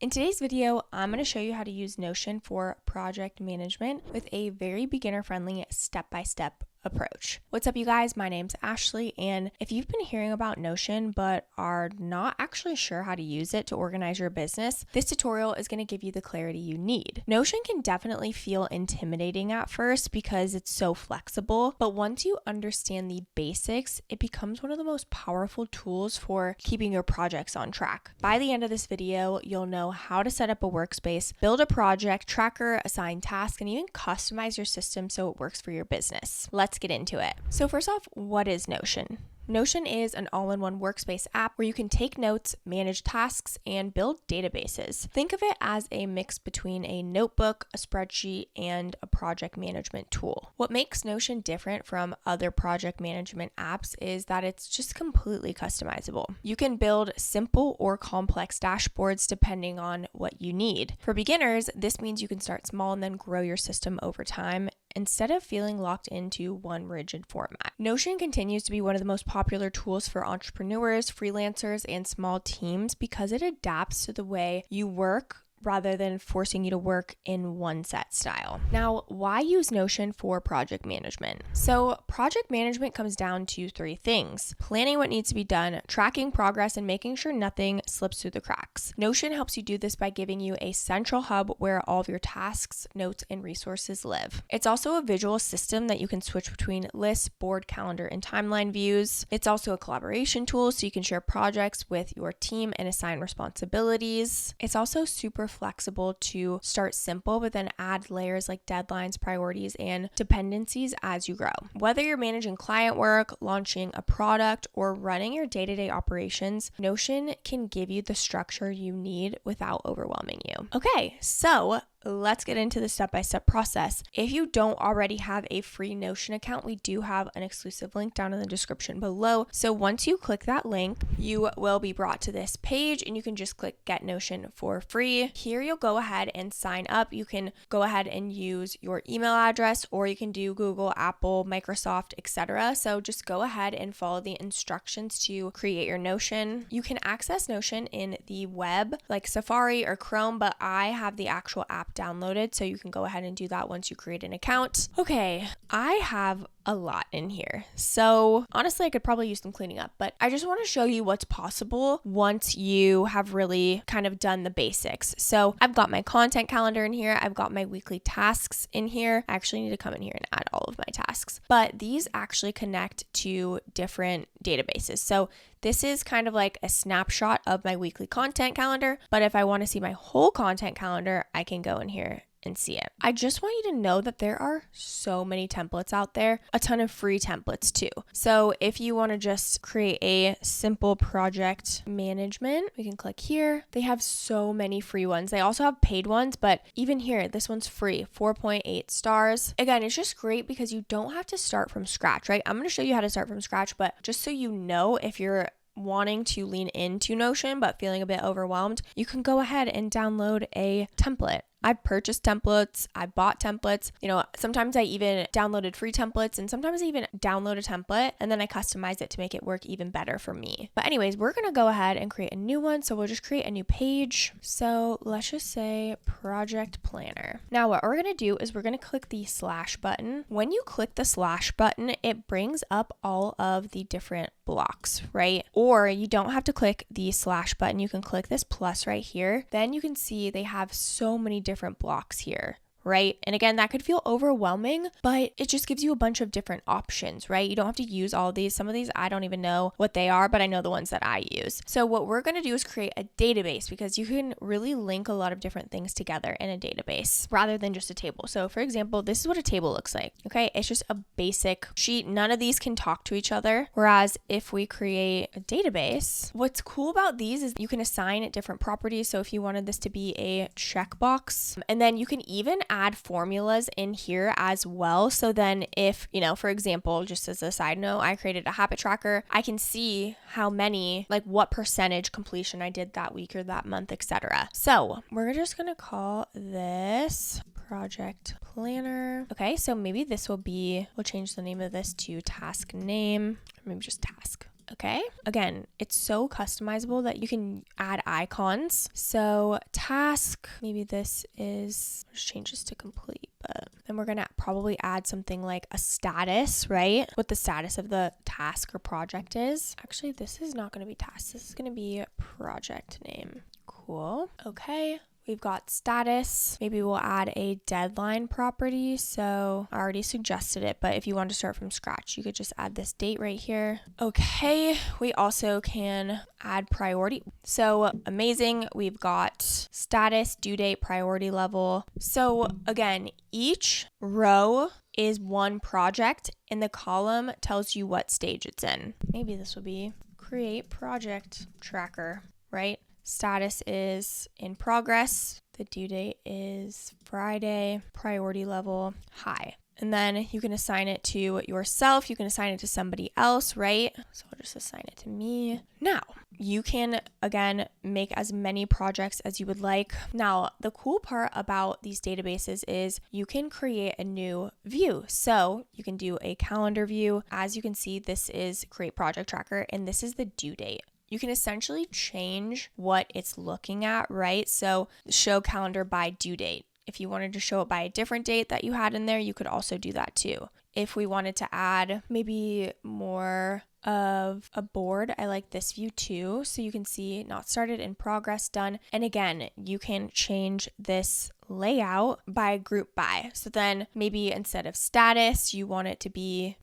In today's video, I'm going to show you how to use Notion for project management with a very beginner-friendly step-by-step approach. What's up, you guys? My name's Ashley, and if you've been hearing about Notion but are not actually sure how to use it to organize your business, this tutorial is going to give you the clarity you need. Notion can definitely feel intimidating at first because it's so flexible, but once you understand the basics, it becomes one of the most powerful tools for keeping your projects on track. By the end of this video, you'll know how to set up a workspace, build a project tracker, assign tasks, and even customize your system so it works for your business. Let's get into it. So first off, what is Notion? Notion is an all-in-one workspace app where you can take notes, manage tasks, and build databases. Think of it as a mix between a notebook, a spreadsheet, and a project management tool. What makes Notion different from other project management apps is that it's just completely customizable. You can build simple or complex dashboards depending on what you need. For beginners, this means you can start small and then grow your system over time instead of feeling locked into one rigid format. Notion continues to be one of the most popular tools for entrepreneurs, freelancers, and small teams because it adapts to the way you work rather than forcing you to work in one set style. Now, why use Notion for project management? So project management comes down to three things: planning what needs to be done, tracking progress, and making sure nothing slips through the cracks. Notion helps you do this by giving you a central hub where all of your tasks, notes, and resources live. It's also a visual system that you can switch between lists, board, calendar, and timeline views. It's also a collaboration tool so you can share projects with your team and assign responsibilities. It's also super flexible to start simple, but then add layers like deadlines, priorities, and dependencies as you grow. Whether you're managing client work, launching a product, or running your day-to-day operations, Notion can give you the structure you need without overwhelming you. Okay, so let's get into the step-by-step process. If you don't already have a free Notion account, we do have an exclusive link down in the description below. So once you click that link, you will be brought to this page and you can just click Get Notion for free. Here you'll go ahead and sign up. You can go ahead and use your email address, or you can do Google, Apple, Microsoft, etc. So just go ahead and follow the instructions to create your Notion. You can access Notion in the web like Safari or Chrome, but I have the actual app downloaded, so you can go ahead and do that once you create an account. Okay, I have a lot in here, so honestly I could probably use some cleaning up, but I just want to show you what's possible once you have really kind of done the basics. So I've got my content calendar in here, I've got my weekly tasks in here. I actually need to come in here and add all of my tasks, but these actually connect to different databases. So this is kind of like a snapshot of my weekly content calendar, but if I want to see my whole content calendar, I can go in here and see it. I just want you to know that there are so many templates out there, a ton of free templates too. So if you want to just create a simple project management, we can click here. They have so many free ones. They also have paid ones, but even here, this one's free, 4.8 stars. Again, it's just great because you don't have to start from scratch, right? I'm going to show you how to start from scratch, but just so you know, if you're wanting to lean into Notion but feeling a bit overwhelmed, you can go ahead and download a template. I've purchased templates, I bought templates, sometimes I even downloaded free templates, and sometimes I even download a template and then I customize it to make it work even better for me. But anyways, we're gonna go ahead and create a new one. So we'll just create a new page. So let's just say project planner. Now what we're gonna do is we're gonna click the slash button. When you click the slash button, it brings up all of the different blocks, right? Or you don't have to click the slash button. You can click this plus right here. Then you can see they have so many different blocks here, right? And again, that could feel overwhelming, but it just gives you a bunch of different options, right? You don't have to use all of these. Some of these, I don't even know what they are, but I know the ones that I use. So what we're going to do is create a database, because you can really link a lot of different things together in a database rather than just a table. So for example, this is what a table looks like. Okay. It's just a basic sheet. None of these can talk to each other. Whereas if we create a database, what's cool about these is you can assign it different properties. So if you wanted this to be a checkbox, and then you can even add formulas in here as well. So then if, for example, just as a side note, I created a habit tracker, I can see how many, like what percentage completion I did that week or that month, etc. So we're just going to call this project planner. Okay, so maybe this will be, we'll change the name of this to task name, or maybe just task. Okay, again, it's so customizable that you can add icons. So task, maybe this is, just change this to complete, but then we're gonna probably add something like a status, right? What the status of the task or project is. Actually, this is not gonna be task, this is gonna be project name. Cool, okay. We've got status. Maybe we'll add a deadline property. So I already suggested it, but if you want to start from scratch, you could just add this date right here. Okay, we also can add priority. So amazing. We've got status, due date, priority level. So again, each row is one project and the column tells you what stage it's in. Maybe this will be create project tracker, right? Status is in progress. The due date is Friday. Priority level, high. And then you can assign it to yourself. You can assign it to somebody else, right? So I'll just assign it to me. Now, you can, again, make as many projects as you would like. Now, the cool part about these databases is you can create a new view. So you can do a calendar view. As you can see, this is create project tracker, and this is the due date. You can essentially change what it's looking at, right? So show calendar by due date. If you wanted to show it by a different date that you had in there, you could also do that too. If we wanted to add maybe more of a board, I like this view too. So you can see not started, in progress, done. And again, you can change this layout by group by. So then maybe instead of status, you want it to be,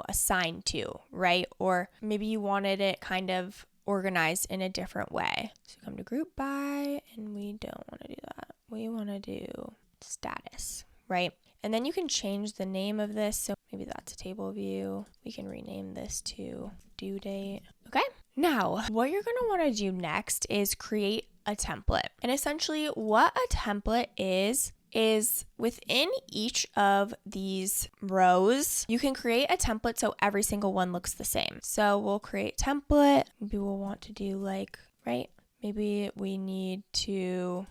assigned to, right? Or maybe you wanted it kind of organized in a different way. So come to group by, and we don't want to do that. We want to do status, right? And then you can change the name of this. So maybe that's a table view. We can rename this to due date. Okay. Now, what you're going to want to do next is create a template. And essentially what a template is within each of these rows, you can create a template so every single one looks the same. So we'll create template. Maybe we'll want to do right? Maybe we need to,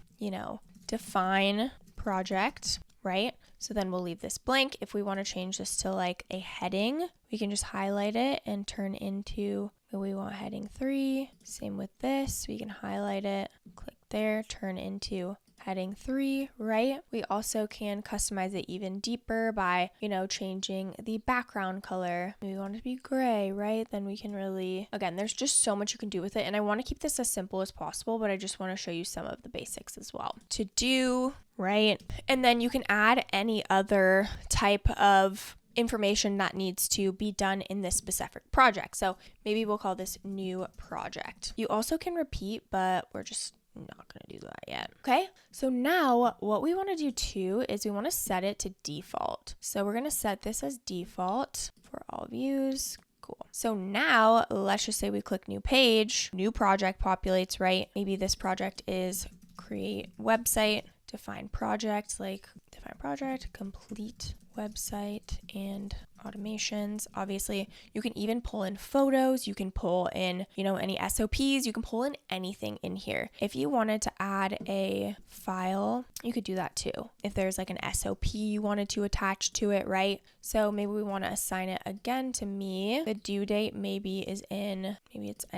define project, right? So then we'll leave this blank. If we want to change this to a heading, we can just highlight it and turn into, we want heading 3. Same with this. We can highlight it, click there, turn into heading 3, right? We also can customize it even deeper by, changing the background color. Maybe we want it to be gray, right? Then we can really, again, there's just so much you can do with it. And I want to keep this as simple as possible, but I just want to show you some of the basics as well. To do, right? And then you can add any other type of information that needs to be done in this specific project. So maybe we'll call this new project. You also can repeat, but we're just not going to do that yet. Okay. So now what we want to do too is we want to set it to default. So we're going to set this as default for all views. Cool. So now let's just say we click new page, new project populates, right? Maybe this project is create website, define project, define project, complete website, and automations. Obviously, you can even pull in photos, you can pull in, any SOPs, you can pull in anything in here. If you wanted to add a file, you could do that too. If there's an SOP you wanted to attach to it, right? So maybe we want to assign it again to me. The due date maybe it's end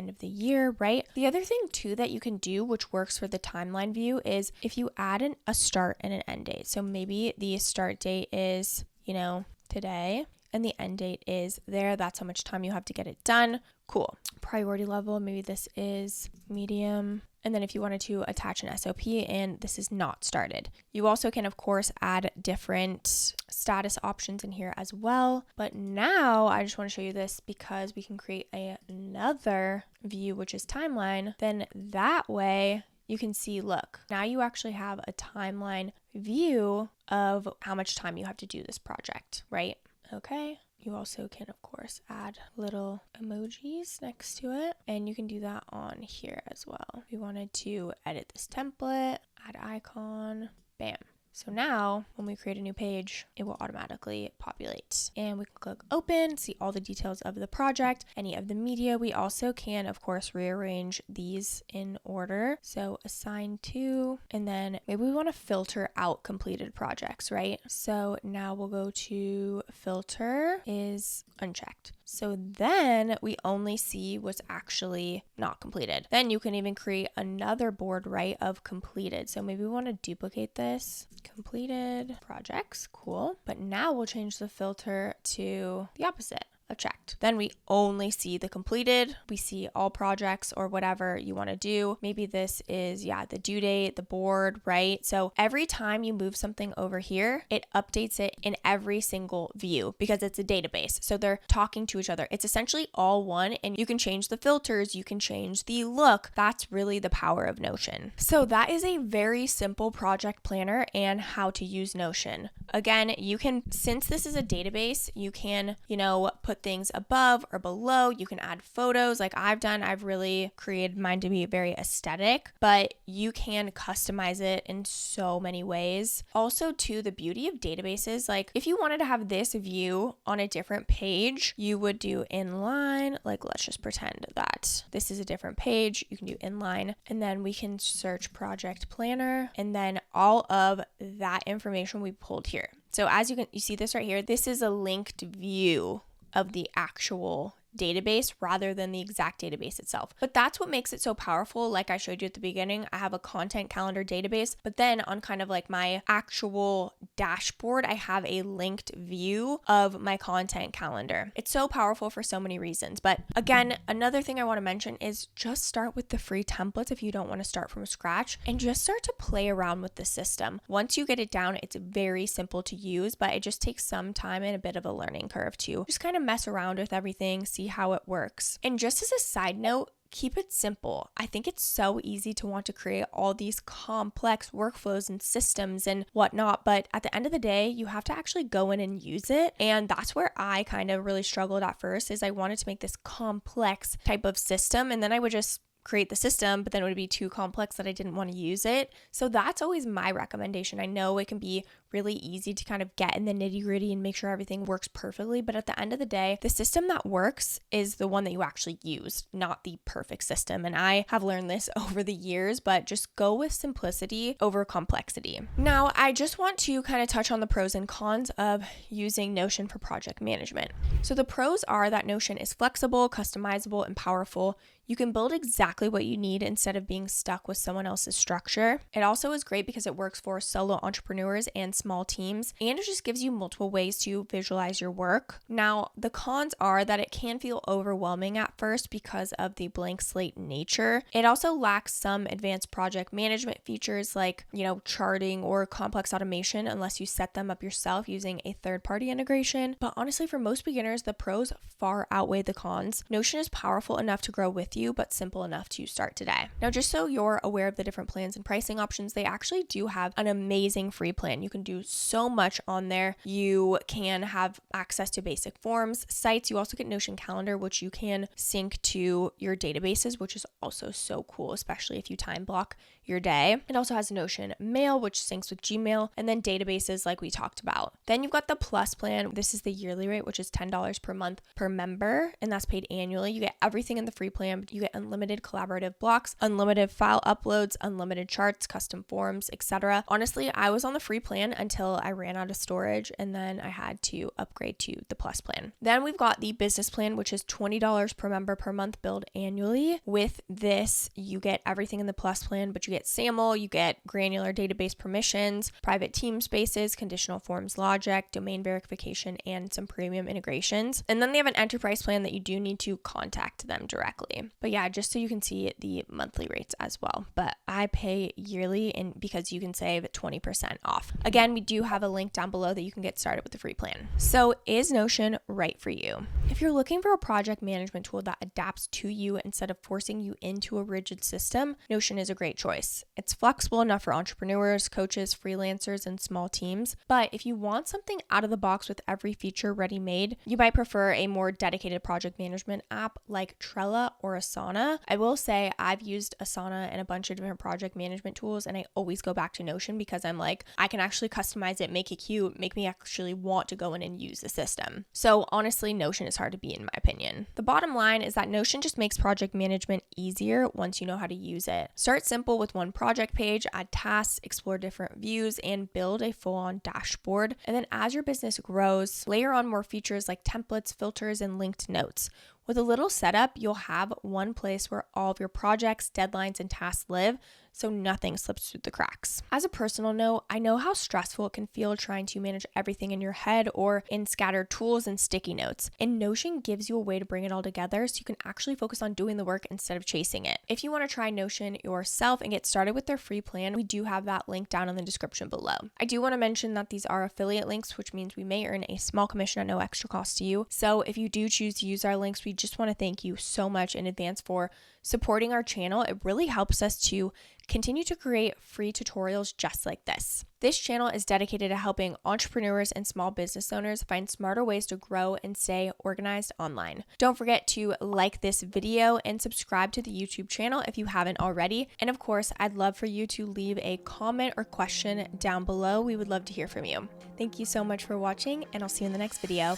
of the year, right? The other thing too that you can do, which works for the timeline view, is if you add a start and an end date. So maybe the start date is, today, and the end date is there. That's how much time you have to get it done. Cool. Priority level, maybe this is medium. And then if you wanted to attach an SOP and this is not started, you also can, of course, add different status options in here as well. But now I just want to show you this because we can create another view, which is timeline. Then that way you can see, look, now you actually have a timeline view of how much time you have to do this project, right? Okay. You also can, of course, add little emojis next to it, and you can do that on here as well. If you wanted to edit this template, add icon, bam. So now when we create a new page, it will automatically populate, and we can click open, see all the details of the project, any of the media. We also can, of course, rearrange these in order. So assign to, and then maybe we want to filter out completed projects, right? So now we'll go to filter is unchecked. So then we only see what's actually not completed. Then you can even create another board, right, of completed. So maybe we want to duplicate this. Completed projects, cool. But now we'll change the filter to the opposite. Checked. Then we only see the completed. We see all projects or whatever you want to do. Maybe this is, the due date, the board, right? So every time you move something over here, it updates it in every single view because it's a database. So they're talking to each other. It's essentially all one, and you can change the filters, you can change the look. That's really the power of Notion. So that is a very simple project planner and how to use Notion. Again, you can, since this is a database, you can, put things above or below. You can add photos like I've done. I've really created mine to be very aesthetic, but you can customize it in so many ways. Also, too, the beauty of databases, like if you wanted to have this view on a different page, you would do inline. Like let's just pretend that this is a different page. You can do inline, and then we can search project planner, and then all of that information we pulled here. So as you see this right here, this is a linked view of the actual database rather than the exact database itself. But that's what makes it so powerful. Like I showed you at the beginning, I have a content calendar database, but then on kind of like my actual dashboard, I have a linked view of my content calendar. It's so powerful for so many reasons. But again, another thing I want to mention is just start with the free templates if you don't want to start from scratch, and just start to play around with the system. Once you get it down, it's very simple to use, but it just takes some time and a bit of a learning curve to just kind of mess around with everything, see how it works. And just as a side note, keep it simple. I think it's so easy to want to create all these complex workflows and systems and whatnot, but at the end of the day, you have to actually go in and use it. And that's where I kind of really struggled at first, is I wanted to make this complex type of system, and then I would just create the system, but then it would be too complex that I didn't want to use it. So that's always my recommendation. I know it can be really easy to kind of get in the nitty-gritty and make sure everything works perfectly, but at the end of the day, the system that works is the one that you actually use, not the perfect system. And I have learned this over the years, but just go with simplicity over complexity. Now, I just want to kind of touch on the pros and cons of using Notion for project management. So the pros are that Notion is flexible, customizable, and powerful. You can build exactly what you need instead of being stuck with someone else's structure. It also is great because it works for solo entrepreneurs and small teams, and it just gives you multiple ways to visualize your work. Now, the cons are that it can feel overwhelming at first because of the blank slate nature. It also lacks some advanced project management features like, charting or complex automation unless you set them up yourself using a third-party integration. But honestly, for most beginners, the pros far outweigh the cons. Notion is powerful enough to grow with you, but simple enough to start today. Now, just so you're aware of the different plans and pricing options, they actually do have an amazing free plan. You can do so much on there. You can have access to basic forms, sites. You also get Notion Calendar, which you can sync to your databases, which is also so cool, especially if you time block your day. It also has Notion Mail, which syncs with Gmail, and then databases like we talked about. Then you've got the Plus plan. This is the yearly rate, which is $10 per month per member, and that's paid annually. You get everything in the free plan. You get unlimited collaborative blocks, unlimited file uploads, unlimited charts, custom forms, etc. Honestly, I was on the free plan until I ran out of storage, and then I had to upgrade to the Plus plan. Then we've got the business plan, which is $20 per member per month billed annually. With this, you get everything in the Plus plan, but you get SAML, you get granular database permissions, private team spaces, conditional forms logic, domain verification, and some premium integrations. And then they have an enterprise plan that you do need to contact them directly. But yeah, just so you can see the monthly rates as well. But I pay yearly, and because you can save 20% off. Again, we do have a link down below that you can get started with the free plan. So is Notion right for you? If you're looking for a project management tool that adapts to you instead of forcing you into a rigid system, Notion is a great choice. It's flexible enough for entrepreneurs, coaches, freelancers, and small teams. But if you want something out of the box with every feature ready-made, you might prefer a more dedicated project management app like Trello or Asana. I will say I've used Asana and a bunch of different project management tools, and I always go back to Notion because I'm like, I can actually customize it, make it cute, make me actually want to go in and use the system. So honestly, Notion is is hard to beat, in my opinion. The bottom line is that Notion just makes project management easier once you know how to use it. Start simple with one project page, add tasks, explore different views, and build a full-on dashboard. And then as your business grows, layer on more features like templates, filters, and linked notes. With a little setup, you'll have one place where all of your projects, deadlines, and tasks live, so nothing slips through the cracks. As a personal note, I know how stressful it can feel trying to manage everything in your head or in scattered tools and sticky notes. And Notion gives you a way to bring it all together so you can actually focus on doing the work instead of chasing it. If you want to try Notion yourself and get started with their free plan, we do have that link down in the description below. I do want to mention that these are affiliate links, which means we may earn a small commission at no extra cost to you. So if you do choose to use our links, we just want to thank you so much in advance for supporting our channel. It really helps us to continue to create free tutorials just like this. This channel is dedicated to helping entrepreneurs and small business owners find smarter ways to grow and stay organized online. Don't forget to like this video and subscribe to the YouTube channel if you haven't already. And of course, I'd love for you to leave a comment or question down below. We would love to hear from you. Thank you so much for watching, and I'll see you in the next video.